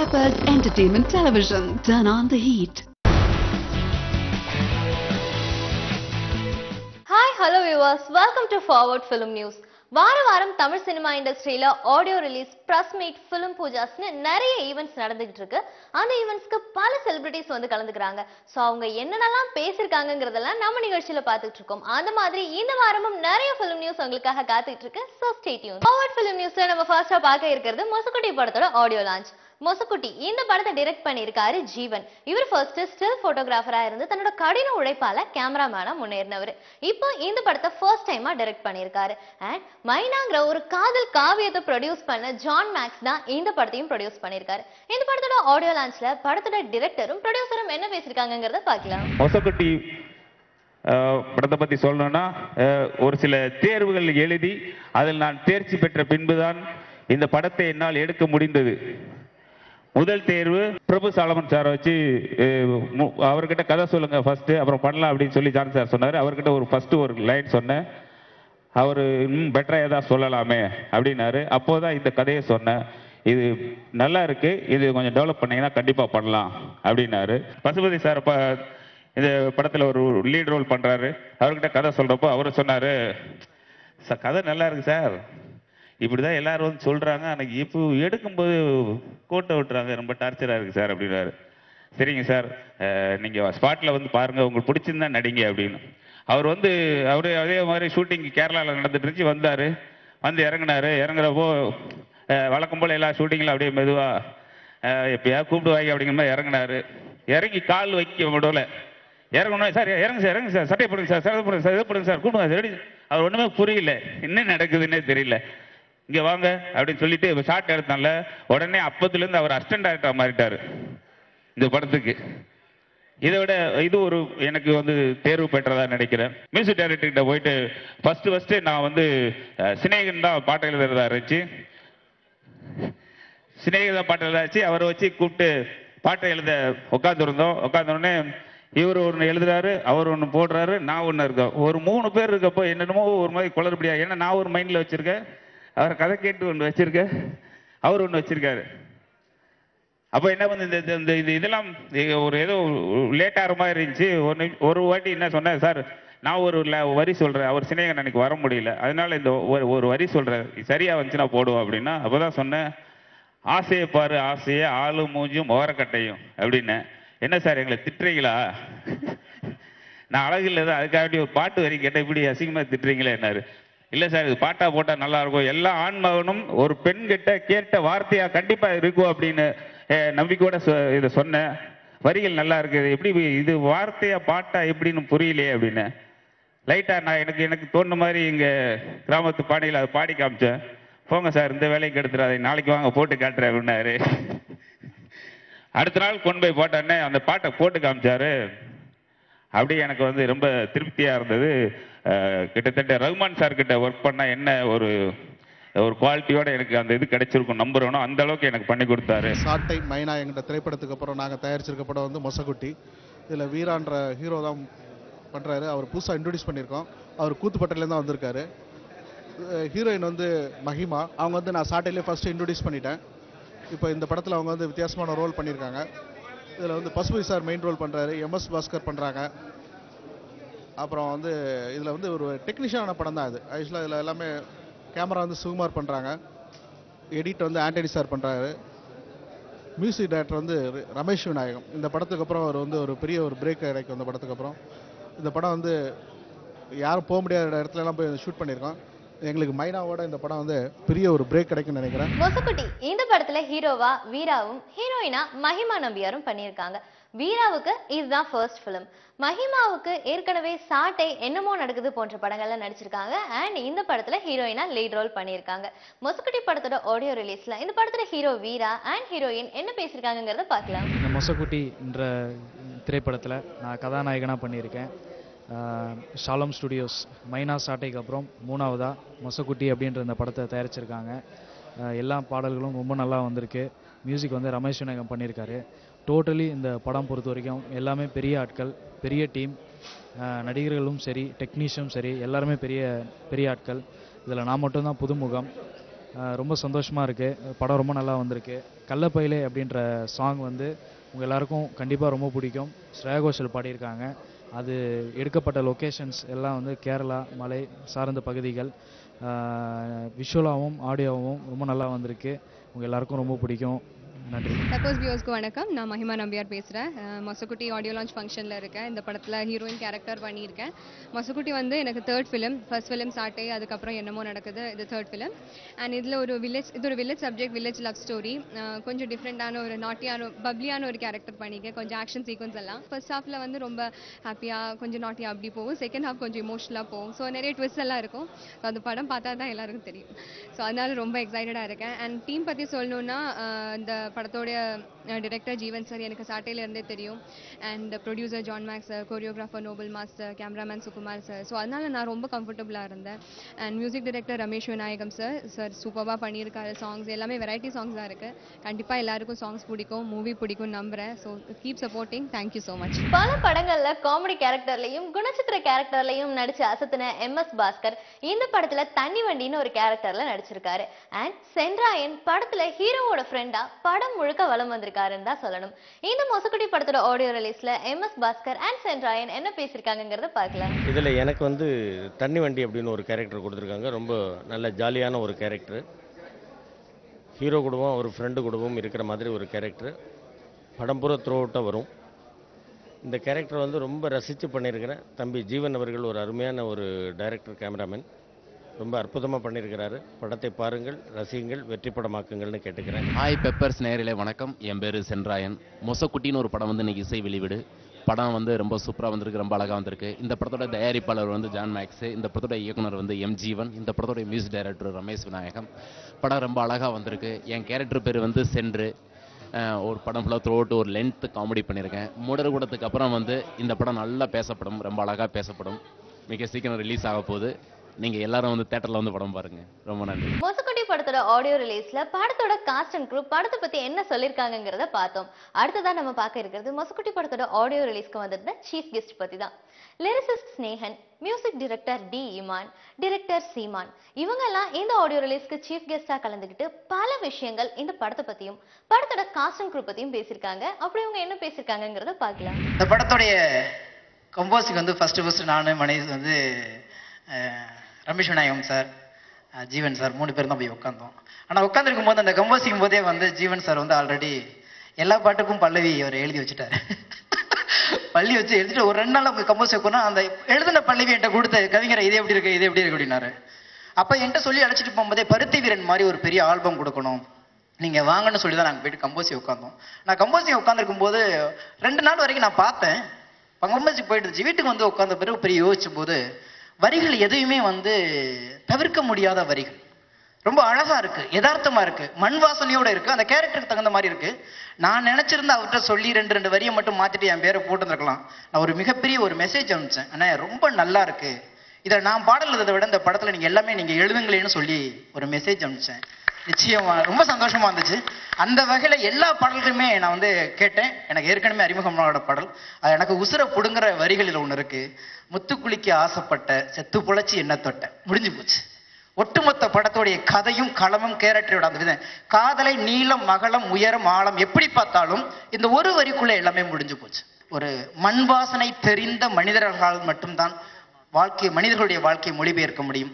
Peppers Entertainment Television. Turn on the heat. Hi, hello viewers. Welcome to Forward Film News. வாரம் தமிழ் cinema இண்டஸ்ட்ரியில audio release, press meet, film பூஜாஸ்னு நிறைய events நடந்துகிட்டு இருக்கு. அந்த ஈவெண்ட்ஸ்க்கு பல செலிபிரிட்டிஸ் வந்து கலந்துக்கிறாங்க. சோ அவங்க என்னென்னலாம் பேசிருக்காங்கங்கறதெல்லாம் நம்ம நிகழ்ச்சியில பாத்துட்டு இருக்கோம். அந்த மாதிரி இந்த வாரமும் நிறைய ஃபிலிம் நியூஸ் உங்களுக்காக காத்துட்டு இருக்கு. So stay tune. Forward film நியூஸ்ல நம்ம ஃபர்ஸ்டா பார்க்க இருக்கிறது மொசக்குட்டி படத்தோட ஆடியோ லான்ச். மொசக்குட்டி இந்த படத்தை டைரக்ட் பண்ணியிருக்காரு ஜீவன். இவர் ஃபர்ஸ்ட் ஸ்டில் போட்டோகிராஃபரா இருந்து தன்னோட கடின உழைப்பால கேமராமேனா முன்னேறினவர். இப்போ இந்த படத்தை ஃபர்ஸ்ட் டைமா டைரக்ட் பண்ணியிருக்காரு. அண்ட் மைனாங்கிற ஒரு காதல் காவியத்தை ப்ரொடியூஸ் பண்ண ஜான் மேக்ஸ் தான் இந்த படத்தையும் ப்ரொடியூஸ் பண்ணியிருக்காரு. இந்த படத்தோட ஆடியோ லான்ச்ல படத்தோட டைரக்டரும் ப்ரொடியூசரும் என்ன பேசியிருக்காங்கிறத பார்க்கலாம். மொசக்குட்டி படத்தை பத்தி சொல்லணும்னா, ஒரு சில தேர்வுகள் எழுதி அதில் நான் தேர்ச்சி பெற்ற பின்புதான் இந்த படத்தை என்னால் எடுக்க முடிந்தது. முதல் தேர்வு பிரபு சாலமன் சாரை வச்சு அவர்கிட்ட கதை சொல்லுங்க ஃபர்ஸ்ட், அப்புறம் பண்ணலாம் அப்படின்னு சொல்லி ஜான் சார் சொன்னார். அவர்கிட்ட ஒரு லைன் சொன்னேன். அவர் இன்னும் பெட்டராக ஏதாவது சொல்லலாமே அப்படின்னாரு. அப்போதான் இந்த கதையை சொன்னேன். இது நல்லா இருக்கு, இது கொஞ்சம் டெவலப் பண்ணீங்கன்னா கண்டிப்பா பண்ணலாம் அப்படின்னாரு. பசுபதி சார் இந்த படத்துல ஒரு லீட் ரோல் பண்றாரு. அவர்கிட்ட கதை சொல்றப்போ அவர் சொன்னாரு, கதை நல்லா இருக்கு சார், இப்படிதான் எல்லாரும் வந்து சொல்றாங்க, அன்னைக்கு இப்போ எடுக்கும்போது கோட்டை விட்டுறாங்க, ரொம்ப டார்ச்சரா இருக்கு சார் அப்படின்னாரு. சரிங்க சார், நீங்க ஸ்பாட்ல வந்து பாருங்க, உங்களுக்கு பிடிச்சிருந்தா நடிங்க அப்படின்னு. அவரு அதே மாதிரி ஷூட்டிங் கேரளாவில் நடந்துட்டு இருந்துச்சு. வந்தாரு, வந்து இறங்குறப்போ வழக்கம் போல எல்லா ஷூட்டிங்ல அப்படியே மெதுவா எப்பயா கூப்பிட்டு வாங்கி அப்படிங்கிற மாதிரி இறங்கினாரு. இறங்கி கால் வைக்க விடல. இறங்கணும் சார், இறங்க சார், சட்டை போடுங்க சார், சட்டை போடுங்க சார், இதை போடுங்க சார், கூப்பிடுங்க சார். அவர் ஒண்ணுமே புரியல, என்ன நடக்குதுன்னே தெரியல. இங்க வாங்க அப்படின்னு சொல்லிட்டு ஷார்ட் எடுத்தால உடனே அப்பத்துல இருந்து அவர் அசிஸ்டன்ட் டைரக்டர் மாறிட்டாரு இந்த படத்துக்கு. இதை விட இது ஒரு எனக்கு வந்து தேர்வு பெற்றதா நினைக்கிறேன். மியூசிக் டைரக்டர் கிட்ட போயிட்டு ஃபர்ஸ்ட் நான் வந்து சினேகன் தான் பாட்டு எழுதுறதா இருந்துச்சு. சினேகன் தான் பாட்டு எழுதாச்சு. அவரை வச்சு கூப்பிட்டு பாட்டை எழுத உட்காந்துருந்தோடனே இவர் ஒன்று எழுதுறாரு, அவர் ஒன்று போடுறாரு, நான் ஒன்று இருக்கோம். ஒரு 3 பேர் இருக்கப்போ என்னென்னமோ ஒரு மாதிரி குளறுபடியா. ஏன்னா நான் ஒரு மைண்ட்ல வச்சிருக்கேன், அவர் கதை கேட்டு ஒன்று வச்சிருக்க, அவர் ஒன்று வச்சிருக்காரு. அப்போ என்ன பண்ணு இதெல்லாம் ஒரு ஏதோ லேட் ஆகிற மாதிரி இருந்துச்சு. ஒரு வாட்டி என்ன சொன்னேன், சார் நான் ஒரு வரி சொல்றேன், அவர் சினேகன் அன்னைக்கு வர முடியல, அதனால இந்த ஒரு வரி சொல்றேன், சரியா வந்துச்சுன்னா போடுவோம் அப்படின்னா. அப்போதான் சொன்னேன், ஆசையை பாரு ஆசையை, ஆளு மூஞ்சும் ஓரக்கட்டையும் அப்படின்னு. என்ன சார் எங்களை திட்டுறீங்களா? நான் அழகு இல்லை தான், அதுக்காக ஒரு பாட்டு வரி கேட்டால் இப்படி அசிங்கமா திட்டுறீங்களே என்னாரு. இல்ல சார், இது பாட்டா போட்டா நல்லா இருக்கும், எல்லா ஆண்மகனும் ஒரு பெண் கிட்ட கேட்ட வார்த்தையா கண்டிப்பா இருக்கும் அப்படின்னு நம்பிக்கையோட இதை சொன்னேன். வரிகள் நல்லா இருக்குது, எப்படி இது வார்த்தையா பாட்டா எப்படின்னு புரியலையே அப்படின்னு. லைட்டா நான் எனக்கு தோணுன மாதிரி இங்க கிராமத்து பாடியில் அதை பாடி காமிச்சேன். போங்க சார், இந்த வேலைக்கு எடுத்துறாரு, நாளைக்கு வாங்க போட்டு காட்டுறேன் அப்படின்னாரு. அடுத்த நாள் கொண்டு போய் போட்டானே அந்த பாட்டை போட்டு காமிச்சாரு. அப்படியே எனக்கு வந்து ரொம்ப திருப்தியா இருந்தது. கிட்டத்தட்ட ரகுமான் சார் கிட்ட ஒர்க் பண்ணா என்ன ஒரு குவாலிட்டியோட எனக்கு அந்த இது கிடைச்சிருக்கும் நம்புறோம், அந்த அளவுக்கு எனக்கு பண்ணி கொடுத்தாரு. சாட்டை மைனா என்கிட்ட திரைப்படத்துக்கு அப்புறம் நாங்கள் தயாரிச்சிருக்க படம் வந்து மொசக்குட்டி. இதில் வீரான்ற ஹீரோ தான் பண்ணுறாரு. அவர் புதுசாக இன்ட்ரடியூஸ் பண்ணியிருக்கோம். அவர் கூத்துப்பட்டிலேருந்து தான் வந்திருக்காரு. ஹீரோயின் வந்து மஹிமா. அவங்க வந்து நான் சாட்டையிலே ஃபஸ்ட்டு இன்ட்ரடியூஸ் பண்ணிட்டேன். இப்போ இந்த படத்தில் அவங்க வந்து வித்தியாசமான ரோல் பண்ணியிருக்காங்க. இதில் வந்து பசுபதி சார் மெயின் ரோல் பண்ணுறாரு, MS பாஸ்கர் பண்ணுறாங்க. அப்புறம் வந்து இதில் வந்து ஒரு டெக்னீஷியனான படம் தான் இது. ஆக்சுவலாக இதில் எல்லாமே கேமரா வந்து சுகுமார் பண்ணுறாங்க, எடிட் வந்து ஆண்டனி சார் பண்ணுறாரு, மியூசிக் டைரக்டர் வந்து ரமேஷ் விநாயகம். இந்த படத்துக்கு அப்புறம் அவர் வந்து ஒரு பெரிய ஒரு பிரேக் கிடைக்கும். இந்த படத்துக்கு அப்புறம் இந்த படம் வந்து யாரும் போக முடியாத இடத்துலலாம் போய் ஷூட் பண்ணியிருக்கோம். எங்களுக்கு மைனாவோட இந்த படம் வந்து பெரிய ஒரு பிரேக் கிடைக்கும்னு நினைக்கிறேன். மொசக்குட்டி இந்த படத்துல ஹீரோவா வீராவும் ஹீரோயினா மஹிமா நம்பியாரும் பண்ணியிருக்காங்க. வீராவுக்கு இதுதான் ஃபர்ஸ்ட் ஃபிலிம். மஹிமாவுக்கு ஏற்கனவே சாட்டை, என்னமோ நடக்குது போன்ற படங்கள்ல நடிச்சிருக்காங்க. அண்ட் இந்த படத்துல ஹீரோயினா லீட் ரோல் பண்ணியிருக்காங்க. மொசக்குட்டி படத்தோட ஆடியோ ரிலீஸ்ல இந்த படத்துல ஹீரோ வீரா அண்ட் ஹீரோயின் என்ன பேசியிருக்காங்கிறத பார்க்கலாம். இந்த மொசக்குட்டி என்ற திரைப்படத்தில் நான் கதாநாயகனாக பண்ணியிருக்கேன். ஷாலம் ஸ்டுடியோஸ் மைனா சாட்டைக்கு அப்புறம் 3ஆவதாக மொசக்குட்டி அப்படின்ற இந்த படத்தை தயாரிச்சிருக்காங்க. எல்லா பாடல்களும் ரொம்ப நல்லா வந்திருக்கு. மியூசிக் வந்து ரமேஷ் விநாயகம் பண்ணியிருக்காரு. டோட்டலி இந்த படம் பொறுத்த வரைக்கும் எல்லாமே பெரிய ஆட்கள், பெரிய டீம், நடிகர்களும் சரி, டெக்னீஷியனும் சரி, எல்லாருமே பெரிய பெரிய ஆட்கள். இதில் நான் மட்டும்தான் புதுமுகம். ரொம்ப சந்தோஷமாக இருக்குது. படம் ரொம்ப நல்லா வந்திருக்கு. கள்ளப்பையிலே அப்படின்ற சாங் வந்து உங்கள் எல்லாருக்கும் கண்டிப்பாக ரொம்ப பிடிக்கும். ஸ்ரேயா கோஷல் பாடியிருக்காங்க. அது எடுக்கப்பட்ட லொக்கேஷன்ஸ் எல்லாம் வந்து கேரளா மலை சார்ந்த பகுதிகள். விஷுவலாகவும் ஆடியோவும் ரொம்ப நல்லா வந்திருக்கு. உங்கள் எல்லாருக்கும் ரொம்ப பிடிக்கும். நன்றி. சப்போஸ் வியூஸ்க்கு வணக்கம். நான் மஹிமா நம்பியார் பேசுகிறேன். மொசக்குட்டி ஆடியோ லான்ச் ஃபங்க்ஷனில் இருக்கேன். இந்த படத்தில் ஹீரோயின் கேரக்டர் பண்ணியிருக்கேன். மொசக்குட்டி வந்து எனக்கு தேர்ட் ஃபிலிம். ஃபர்ஸ்ட் ஃபிலிம் சாட்டை, அதுக்கப்புறம் என்னமோ நடக்குது, இது தேர்ட் ஃபிலிம். அண்ட் இதில் ஒரு village subject, village love story. கொஞ்சம் டிஃப்ரெண்ட்டான ஒரு பப்ளியான ஒரு கேரக்டர் பண்ணியிருக்கேன். கொஞ்சம் ஆக்ஷன் சீக்வன்ஸ் எல்லாம் ஃபர்ஸ்ட் ஹாஃபில் வந்து ரொம்ப ஹாப்பியாக கொஞ்சம் நாட்டியாக அப்படி போகும். செகண்ட் ஹாஃப் கொஞ்சம் இமோஷனலாக போகும். ஸோ நிறைய ட்விஸ்ட் எல்லாம் இருக்கும். ஸோ அந்த படம் பார்த்தா தான் எல்லாருக்கும் தெரியும். ஸோ அதனால ரொம்ப எக்ஸைட்டடாக இருக்கேன். அண்ட் டீம் பற்றி சொல்லணுன்னா இந்த படத்தோடைய டைரக்டர் ஜீவன் சார் எனக்கு சாட்டையில இருந்தே தெரியும். And producer John Max sir, choreographer Noble master, cameraman Sukumar sir. So அதனால நான் ரொம்ப கம்ஃபர்டபுளாக இருந்தேன். And music director Ramesh Vinayakam sir சூப்பராக பண்ணியிருக்காரு. சாங்ஸ் எல்லாமே வெரைட்டி சாங்ஸ் தான் இருக்குது. கண்டிப்பாக எல்லாருக்கும் சாங்ஸ் பிடிக்கும், மூவி பிடிக்கும் நம்புகிறேன். So keep supporting. Thank you so much. பல படங்கள்ல காமெடி கேரக்டர்லயும் குணச்சித்திர கேரக்டர்லயும் நடிச்சு அசத்தின MS பாஸ்கர் இந்த படத்துல தண்ணி வண்டின்னு ஒரு கேரக்டர்ல நடிச்சிருக்காரு. அண்ட் சென்றாயன் படத்துல ஹீரோவோட ஃப்ரெண்டா படம் முழுக்க வலம் வந்திருக்காருன்னு தான் சொல்லணும். இந்த மொசக்குட்டி படத்தோட ஆடியோ ரிலீஸ்ல MS பாஸ்கர் அண்ட் சென்றாயன் என்ன பேசியிருக்காங்கிறத பார்க்கலாம். இதுல எனக்கு வந்து தண்ணி வண்டி அப்படின்னு ஒரு கேரக்டர் கொடுத்துருக்காங்க. ரொம்ப நல்ல ஜாலியான ஒரு கேரக்டர். ஹீரோ குடும்பம் ஒரு ஃப்ரெண்டு குடும்பம் இருக்கிற மாதிரி ஒரு கேரக்டர். படம் பூரா த்ரூ அவுட்டாக வரும். இந்த கேரக்டர் வந்து ரொம்ப ரசித்து பண்ணியிருக்கிறேன். தம்பி ஜீவன் அவர்கள் ஒரு அருமையான ஒரு டைரக்டர், கேமராமேன். ரொம்ப அற்புதமாக பண்ணியிருக்கிறாரு. படத்தை பாருங்கள், ரசியுங்கள், வெற்றி படமாக்குங்கள்னு கேட்டுக்கிறேன். ஹாய் பெப்பர்ஸ் நேயர்களே வணக்கம். என் பேர் சென்றாயன். மொசக்குட்டின்னு ஒரு படம் வந்து இன்னைக்கு இசை வெளியீடு. படம் வந்து ரொம்ப சூப்பராக வந்திருக்கு, ரொம்ப அழகாக வந்திருக்கு. இந்த படத்தோட தயாரிப்பாளர் வந்து ஜான் மேக்ஸ், இந்த படத்தோட இயக்குனர் வந்து ஜீவன், இந்த படத்தோட மியூசிக் டைரக்டர் ரமேஷ் விநாயகம். படம் ரொம்ப அழகாக வந்திருக்கு. என் கேரக்டர் பேர் வந்து சென்று. ஒரு படம் ஃபுல்லாக த்ரூ அவுட் ஒரு லென்த் காமெடி பண்ணியிருக்கேன். மூடர்கூடத்துக்கு அப்புறம் வந்து இந்த படம் நல்லா பேசப்படும், ரொம்ப அழகாக பேசப்படும். மிக சீக்கிரம் ரிலீஸ் ஆக போகுது. நீங்க எல்லாரும் வந்து தியேட்டர்ல வந்து படம் பாருங்க. ரொம்ப நன்றி. மொசக்குட்டி படத்தோட ஆடியோ ரிலீஸ்ல படத்தோட காஸ்ட் அண்ட் க்ரூ படத்தை பத்தி என்ன சொல்லிருக்காங்கங்கறத பார்த்தோம். அடுத்ததா நம்ம பார்க்க இருக்கிறது மொசக்குட்டி படத்தோட ஆடியோ ரிலீஸ்க்கு வந்திருந்த சீஃப் கெஸ்ட் பத்தி தான். Lyricist Snehan, music director D Imman, director Seeman இவங்க எல்லாம் இந்த ஆடியோ ரிலீஸ்க்கு சீஃப் கெஸ்டா கலந்துக்கிட்டு பல விஷயங்கள் இந்த படத்தை பத்தியும் படத்தோட காஸ்ட் அண்ட் க்ரூ பத்தியும் பேசியிருக்காங்க. அப்படி இவங்க என்ன பேசியிருக்காங்கங்கறத பார்க்கலாம். இந்த படத்தோடைய கம்போசிங் வந்து ஃபர்ஸ்ட் நானு மனைவி வந்து ரமேஷ் விநாயகம் சார், ஜீவன் சார் 3 பேரும் தான் போய் உட்காந்தோம். ஆனால் உட்காந்துருக்கும் போது அந்த கம்போசிங் போதே வந்து ஜீவன் சார் வந்து ஆல்ரெடி எல்லா பாட்டுக்கும் பல்லவி அவர் எழுதி வச்சுட்டாரு. பள்ளி வச்சு எழுதிட்டு ஒரு 2 நாள் கம்போஸ் வைக்கணும். அந்த எழுதின பல்லவி என்கிட்ட கொடுத்த கவிஞரை இது எப்படி இருக்கு அப்படின்னாரு. அப்போ என்கிட்ட சொல்லி அழைச்சிட்டு போகும்போதே பருத்தி வீரன் மாதிரி ஒரு பெரிய ஆல்பம் கொடுக்கணும், நீங்கள் வாங்கன்னு சொல்லி தான் நாங்கள் போயிட்டு கம்போசி உட்காந்தோம். நான் கம்போசி உட்காந்துருக்கும் போது 2 நாள் வரைக்கும் நான் பார்த்தேன். கம்போசி போயிட்டு வீட்டுக்கு வந்து உட்காந்த பிறகு பெரிய யோசிச்சும் போது வரிகள் எதுவுமே வந்து தவிர்க்க முடியாத வரிகள். ரொம்ப அழகா இருக்கு, யதார்த்தமா இருக்கு, மண் வாசனையோட இருக்கு, அந்த கேரக்டருக்கு தகுந்த மாதிரி இருக்கு. நான் நினைச்சிருந்தா அவர்கிட்ட சொல்லி 2 வரியை மட்டும் மாத்திட்டு என் பேரை போட்டுருக்கலாம். நான் ஒரு மிகப்பெரிய ஒரு மெசேஜ் அனுப்பிச்சேன். ஆனால் ரொம்ப நல்லா இருக்கு, இதை நான் பாடல் எழுதை விட இந்த படத்துல நீங்க எல்லாமே நீங்க எழுதுங்களேன்னு சொல்லி ஒரு மெசேஜ் அனுப்பிச்சேன். நிச்சயமா ரொம்ப சந்தோஷமா இருந்துச்சு. அந்த வகையில எல்லா பாடல்களுமே நான் வந்து கேட்டேன். எனக்கு ஏற்கனவே அறிமுகமான பாடல், அது எனக்கு உசுர புடுங்குற வரிகளில் ஒண்ணு இருக்கு. முத்துக்குளிக்க ஆசைப்பட்ட செத்து புழைச்சி என்ன தொட்ட, முடிஞ்சு போச்சு. ஒட்டுமொத்த படத்தோடைய கதையும் களமும் கேரக்டரோட அந்த விதம், காதலை நீளம் மகளம் உயரம் ஆழம் எப்படி பார்த்தாலும் இந்த ஒரு வரிக்குள்ள எல்லாமே முடிஞ்சு போச்சு. ஒரு மண் வாசனை தெரிந்த மனிதர்களால் மட்டும்தான் மனிதர்களுடைய வாழ்க்கையை மொழிபெயர்க்க முடியும்.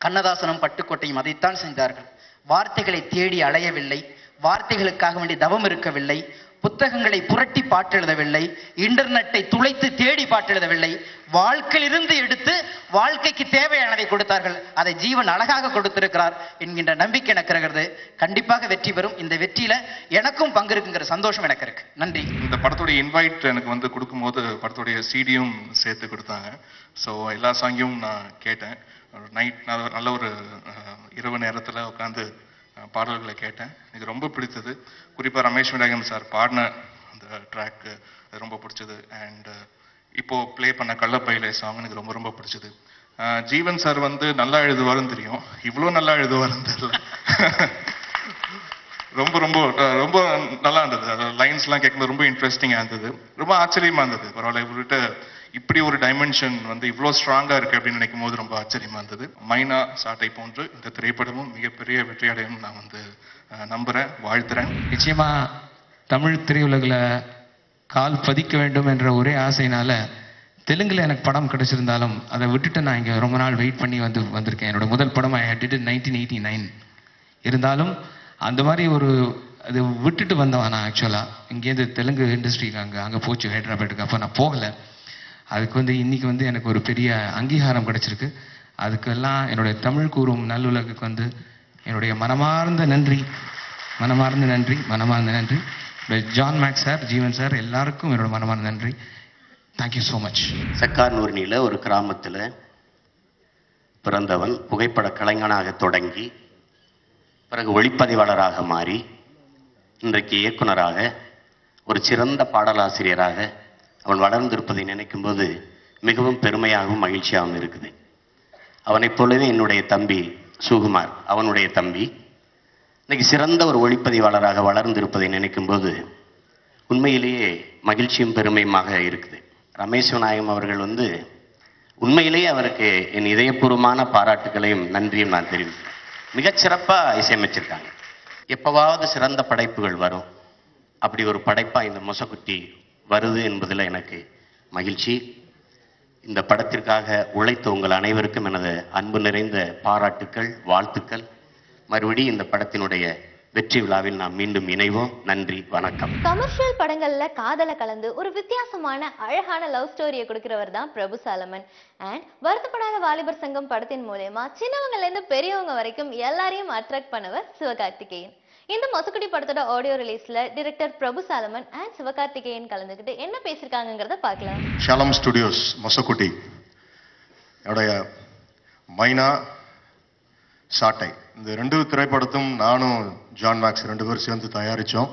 கண்ணதாசனும் பட்டுக்கோட்டையும் அதைத்தான் செஞ்சார்கள். வார்த்தைகளை தேடி அலையவில்லை, வார்த்தைகளுக்காக வேண்டிய தவம் இருக்கவில்லை, புத்தகங்களை புரட்டி பாட்டெழுதவில்லை, இன்டர்நெட்டை துளைத்து தேடி பாட்டெழுதவில்லை, வாழ்க்கையிலிருந்து எடுத்து வாழ்க்கைக்கு தேவையானதை கொடுத்தார்கள். அதை ஜீவன் அழகாக கொடுத்திருக்கிறார் என்கின்ற நம்பிக்கை எனக்கு இருக்கிறது. கண்டிப்பாக வெற்றி பெறும். இந்த வெற்றியில எனக்கும் பங்கு இருக்குங்கிற சந்தோஷம் எனக்கு இருக்கு. நன்றி. இந்த படத்துடைய இன்வைட் எனக்கு வந்து கொடுக்கும்போது படத்துடைய சிடியும் சேர்த்து கொடுத்தாங்க. ஸோ எல்லா சாங்கையும் நான் கேட்டேன். நைட் நல்ல ஒரு இரவு நேரத்தில் உட்காந்து பாடல்களை கேட்டேன். எனக்கு ரொம்ப பிடித்தது. குறிப்பாக ரமேஷ் விநாயகம் சார் பாடின அந்த ட்ராக்கு அது ரொம்ப பிடிச்சது. அண்ட் இப்போ ப்ளே பண்ண கள்ளப்பையிலே சாங் எனக்கு ரொம்ப ரொம்ப பிடிச்சது. ஜீவன் சார் வந்து நல்லா எழுதுவாருன்னு தெரியும், இவ்வளோ நல்லா எழுதுவாருன்னு தெரியல. ரொம்ப ரொம்ப ரொம்ப நல்லா இருந்தது. லைன்ஸ்லாம் கேட்கும்போது ரொம்ப இன்ட்ரெஸ்டிங்காக இருந்தது, ரொம்ப ஆச்சரியமா இருந்தது. பரவாயில்ல, இவர்கிட்ட இப்படி ஒரு டைமென்ஷன் வந்து இவ்வளோ ஸ்ட்ராங்காக இருக்கு அப்படின்னு நினைக்கும் போது ரொம்ப ஆச்சரியமா இருந்தது. மைனா சாட்டை போன்று இந்த திரைப்படமும் மிகப்பெரிய வெற்றி அடையும் நான் வந்து நம்புறேன், வாழ்த்துறேன். நிச்சயமா தமிழ் திரையுலகில் கால் பதிக்க வேண்டும் என்ற ஒரே ஆசையினால தெலுங்குல எனக்கு படம் கிடைச்சிருந்தாலும் அதை விட்டுட்டு நான் இங்கே ரொம்ப நாள் வெயிட் பண்ணி வந்திருக்கேன். என்னோட முதல் படம் ஐ டிட் இன் 1989. இருந்தாலும் அந்த மாதிரி ஒரு அது விட்டுட்டு வந்தவன் நான் ஆக்சுவலாக. இங்கேருந்து தெலுங்கு இண்டஸ்ட்ரிக்கு அங்கே போச்சு ஹைதராபாத்துக்கு. அப்போ நான் போகலை. அதுக்கு வந்து இன்னைக்கு வந்து எனக்கு ஒரு பெரிய அங்கீகாரம் கிடைச்சிருக்கு. அதுக்கெல்லாம் என்னுடைய தமிழ் கூறும் நல்லுலகுக்கு வந்து என்னுடைய மனமார்ந்த நன்றி. ஜான் மேக்ஸ் சார், ஜீவன் சார், எல்லாருக்கும் என்னோட மனமார்ந்த நன்றி. Thank you so much. சக்கார்னூர்னியில் ஒரு கிராமத்தில் பிறந்தவன். புகைப்பட கலைஞனாக தொடங்கி பிறகு ஒளிப்பதிவாளராக மாறி இன்றைக்கு இயக்குனராக, ஒரு சிறந்த பாடலாசிரியராக அவன் வளர்ந்திருப்பதை நினைக்கும்போது மிகவும் பெருமையாகவும் மகிழ்ச்சியாகவும் இருக்குது. அவனைப் போலவே என்னுடைய தம்பி சுகுமார், அவனுடைய தம்பி, இன்னைக்கு சிறந்த ஒரு ஒளிப்பதிவாளராக வளர்ந்திருப்பதை நினைக்கும்போது உண்மையிலேயே மகிழ்ச்சியும் பெருமையுமாக இருக்குது. ரமேஷ் விநாயகம் அவர்கள் வந்து உண்மையிலேயே அவருக்கு என் இதயபூர்வமான பாராட்டுகளையும் நன்றியும் நான் தெரிவிக்கிறேன். மிகச்சிறப்பாக இசையமைச்சிருக்காங்க. எப்போவாவது சிறந்த படைப்புகள் வரும். அப்படி ஒரு படைப்பாக இந்த மொசக்குட்டி வருது என்பதில் எனக்கு மகிழ்ச்சி. இந்த படத்திற்காக உழைத்த உங்கள் அனைவருக்கும் எனது அன்பு நிறைந்த பாராட்டுக்கள், வாழ்த்துக்கள். மறுபடியும் இந்த படத்தினுடைய வெற்றி விழாவில் நாம் மீண்டும் இணைவோம். நன்றி, வணக்கம். கமர்ஷியல் படங்கள்ல காதலை கலந்து ஒரு வித்தியாசமான அழகான லவ் ஸ்டோரியை கொடுக்கிறவர் தான் பிரபு சாலமன். அண்ட் வருத்தப்படாத வாலிபர் சங்கம் படத்தின் மூலமா சின்னவங்கல இருந்து பெரியவங்க வரைக்கும் எல்லாரையும் அட்ராக்ட் பண்ணவர் சிவகார்த்திகேயன். இந்த மொசக்குட்டி படத்தோட ஆடியோ ரிலீஸ்ல director Prabhu Solomon and Sivakarthikeyan கலந்துக்கிட்டு என்ன பேசிருக்காங்கங்கறத பார்க்கலாம். ஷாலம் ஸ்டுடியோஸ் மொசக்குட்டி என்னுடைய மைனா சாட்டை, இந்த 2 திரைப்படத்தும் நானும் ஜான் மேக்ஸ் 2 பேரும் சேர்ந்து தயாரித்தோம்.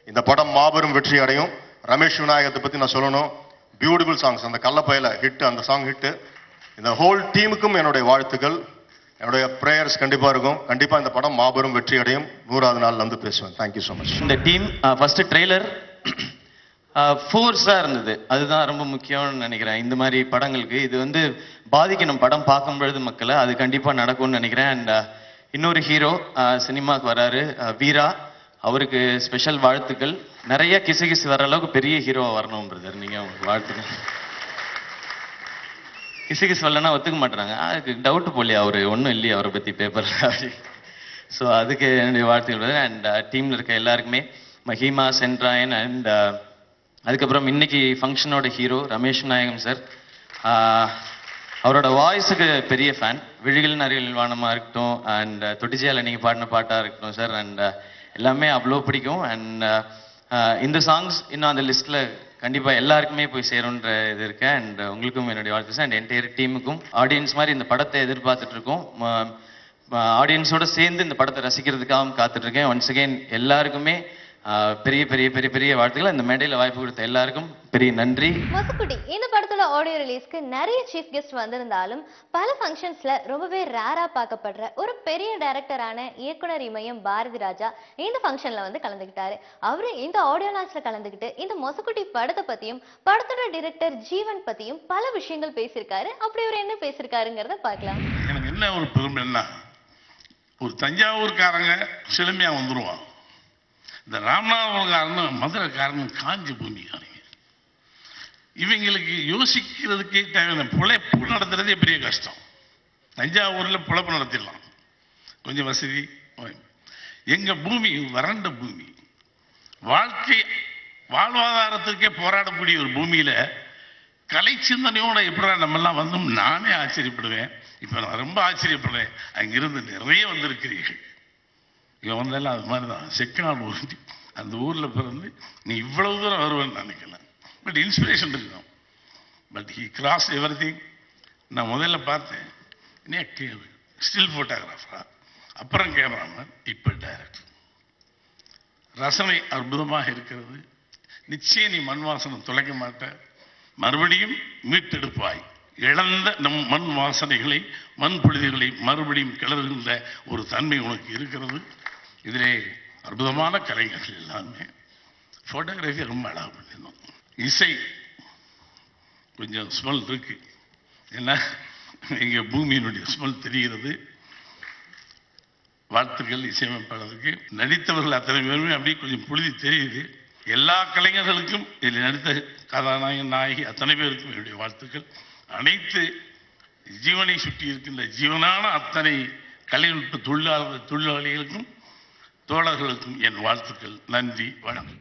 இந்த படம் மாபெரும் வெற்றி அடையும். ரமேஷ் விநாயகத்தை பற்றி நான் சொல்லணும். பியூட்டிஃபுல் சாங்ஸ், அந்த கள்ளப்பையில ஹிட், அந்த சாங் ஹிட்டு. இந்த ஹோல் டீமுக்கும் என்னுடைய வாழ்த்துக்கள், என்னுடைய ப்ரேயர்ஸ் கண்டிப்பாக இருக்கும். கண்டிப்பாக இந்த படம் மாபெரும் வெற்றி அடையும். 100வது நாள் வந்து பேசுவேன். Thank you so much. இந்த டீம் ஃபர்ஸ்ட் ட்ரெய்லர் ஃபோர்ஸாக இருந்தது. அதுதான் ரொம்ப முக்கியம்னு நினைக்கிறேன் இந்த மாதிரி படங்களுக்கு. இது வந்து பாதிக்கணும் படம் பார்க்கும் பொழுது மக்களை, அது கண்டிப்பாக நடக்கும்னு நினைக்கிறேன். அண்ட் இன்னொரு ஹீரோ சினிமாவுக்கு வராரு, வீரா. அவருக்கு ஸ்பெஷல் வாழ்த்துக்கள். நிறைய கிசு வர அளவுக்கு பெரிய ஹீரோவாக வரணும் பிரதர். நீங்கள் உங்களுக்கு வாழ்த்துக்கள். கிசு வரலன்னா ஒத்துக்க மாட்டுறாங்க. அதுக்கு டவுட் போலியா, அவர் ஒன்றும் இல்லையா அவரை பற்றி பேப்பர் அப்படி. ஸோ அதுக்கு என்னுடைய வாழ்த்துக்கள். அண்ட் டீமில் இருக்க எல்லாருக்குமே, மஹிமா, சென்ட்ராயன், அண்ட் அதுக்கப்புறம் இன்னைக்கு ஃபங்க்ஷனோட ஹீரோ ரமேஷ் நாயகம் சார். அவரோட வாய்ஸுக்கு பெரிய ஃபேன். விழிகள் நரிகள் வானமாக இருக்கட்டும், அண்ட் தொட்டிஜியால நீங்கள் பாடின பாட்டாக இருக்கட்டும் சார், அண்ட் எல்லாமே அவ்வளோ பிடிக்கும். அண்ட் இந்த சாங்ஸ் இன்னும் அந்த லிஸ்ட்டில் கண்டிப்பாக எல்லாருக்குமே போய் சேரும்ன்ற இது இருக்கு. அண்ட் உங்களுக்கும் என்னுடைய வாழ்த்து அண்ட் என்டையர் டீமுக்கும். ஆடியன்ஸ் மாதிரி இந்த படத்தை எதிர்பார்த்துட்டு இருக்கோம். ஆடியன்ஸோட சேர்ந்து இந்த படத்தை ரசிக்கிறதுக்காகவும் காத்துட்டு இருக்கேன். ஒன்ஸ் அகெயின் எல்லாருக்குமே பெரிய பெரிய பெரிய பெரிய வாழ்த்துக்கள். இந்த மேடையில் வாய்ப்பு கொடுத்த எல்லாருக்கும் பெரிய நன்றி. மொசக்குட்டி இந்த படத்தோட ஆடியோ ரிலீஸ்க்கு நிறைய சீஃப் கெஸ்ட் வந்திருந்தாலும் பல ஃபங்க்ஷன்ஸ்ல ரொம்பவே ரேரா பார்க்கப்படுற ஒரு பெரிய டைரக்டரான இயக்குனர் இமயம் பாரதி ராஜா இந்த ஃபங்க்ஷன்ல வந்து கலந்துக்கிட்டாரு. அவரு இந்த ஆடியோ லான்ச்ல கலந்துக்கிட்டு இந்த மொசக்குட்டி படத்தை பத்தியும் படத்தோட டைரக்டர் ஜீவன் பத்தியும் பல விஷயங்கள் பேசியிருக்காரு. அப்படி அவர் என்ன பேசியிருக்காருங்கிறத பார்க்கலாம். எனக்கு என்ன ஒரு பெருமைன்னா, ஒரு தஞ்சாவூர்காரங்க சிலமையா வந்துருவான், இந்த ராமநாதபுரக்காரனும் மதுரைக்காரனும் காஞ்சி பூமிக்காரங்க. இவங்களுக்கு யோசிக்கிறதுக்கே தேவையான பிழைப்பு நடத்துறதே பெரிய கஷ்டம். தஞ்சாவூரில் பிழைப்பு நடத்திடலாம், கொஞ்சம் வசதி. எங்க பூமி வறண்ட பூமி, வாழ்வாதாரத்திற்கே போராடக்கூடிய ஒரு பூமியில கலை சிந்தனையோட எப்படா நம்மெல்லாம் வந்தோம் நானே ஆச்சரியப்படுவேன். இப்போ நான் ரொம்ப ஆச்சரியப்படுறேன். அங்கிருந்து நிறைய வந்திருக்கிறீர்கள். இவன் வந்தெல்லாம் அது மாதிரி தான். செக்கநாடு ஊர், அந்த ஊரில் பிறந்து நீ இவ்வளவு தூரம் வருவேன்னு நினைக்கல. பட் இன்ஸ்பிரேஷன் இருக்கும். But he cross every thing. நான் முதல்ல பார்த்தேன், ஸ்டில் ஃபோட்டோகிராஃபரா, அப்புறம் கேமராமேன், இப்போ டைரக்டர். ரசனை அற்புதமாக இருக்கிறது. நிச்சயம் நீ மண் வாசனம் தொலைக்க மாட்ட, மறுபடியும் மீட்டெடுப்பாய். இழந்த நம் மண் வாசனைகளை, மண் பொழுதுகளை மறுபடியும் கிளறுகின்ற ஒரு தன்மை உனக்கு இருக்கிறது. இதிலே அற்புதமான கலைஞர்கள் எல்லாமே. ஃபோட்டோகிராஃபி ரொம்ப அழகாக பண்ணியிருந்தோம். இசை கொஞ்சம் ஸ்மெல் இருக்கு, ஏன்னா இங்கே பூமியினுடைய ஸ்மெல் தெரிகிறது. வாழ்த்துக்கள் இசையமைப்பாளருக்கு. நடித்தவர்கள் அத்தனை பேருமே அப்படியே கொஞ்சம் புழுதி தெரியுது. எல்லா கலைஞர்களுக்கும் இதில் நடித்த கதாநாயகன் நாயகி அத்தனை பேருக்கும் என்னுடைய வாழ்த்துக்கள். அனைத்து ஜீவனை சுற்றி இருக்கின்ற ஜீவனான அத்தனை கலைநுட்ப தொழிலாளிகளுக்கும் தோழர்களுக்கும் என் வாழ்த்துக்கள். நன்றி, வணக்கம்.